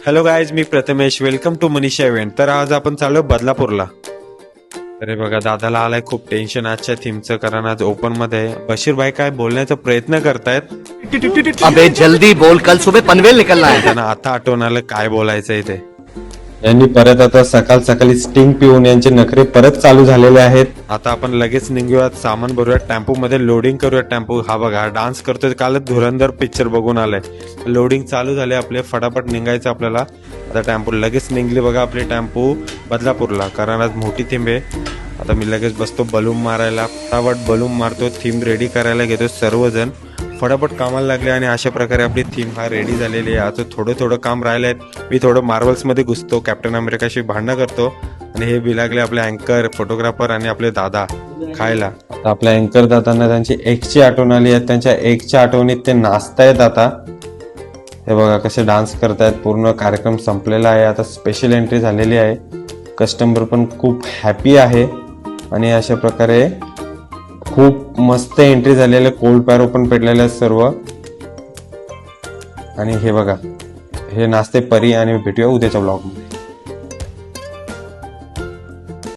Hello guys, मी Prathamesh. Welcome to Manisha event. तर आज आपण चाललो बदलापूरला. अरे बघा, दादाला आलाय खूप टेन्शन आजच्या थीमचं, कारण आज ओपन मध्ये बशीर भाई काय बोलण्याचा प्रयत्न करतायत. अबे जल्दी बोल, कल सुबह पनवेल निकलना है. त्यांना आता आठवण आलं काय बोलायचंय ते. यांनी परत आता सकाळ सकाळी स्टिंग पिऊन यांचे नखरे परत चालू झालेले आहेत. आता आपण लगेच निघूयात, सामान भरूयात टेम्पो मध्ये, लोडिंग करूयात टेम्पो. हा बघा डान्स करतोय, कालच धुरंधर पिक्चर बघून आलाय. लोडिंग चालू झाले आपले, फटाफट निघायचं आपल्याला. आता टेम्पो लगेच निघले बघा आपले टेम्पो बदलापूरला, कारण आज मोठी थीम आहे. आता मी लगेच बसतो बलून मारायला, फटाफट बलून मारतो, थीम रेडी करायला घेतो. सर्वजण फटाफट कामाला लागले आणि अशा प्रकारे आपली थीम हा रेडी झालेली आहे. आता थोडं काम राहिलं आहे. मी थोडं मार्वल्स मध्ये घुसतो, कॅप्टन अमेरिकाशी भांडणं करतो आणि हे बी लागले आपले अँकर, फोटोग्राफर आणि आपले दादा खायला. आता आपल्या अँकर दादांना त्यांची एकची आठवण आली आहे. त्यांच्या एकच्या आठवणीत ते नाचतायत. आता हे बघा कसे डान्स करतायत. पूर्ण कार्यक्रम संपलेला आहे, आता स्पेशल एंट्री झालेली आहे. कस्टमर पण खूप हॅपी आहे आणि अशा प्रकारे खूप मस्त एंट्री झालेले. कोल्ड पॅरो पण पेटलेले आहेत सर्व. आणि हे बघा, हे नाचते परी. आणि भेटूया उद्याच्या ब्लॉग मध्ये.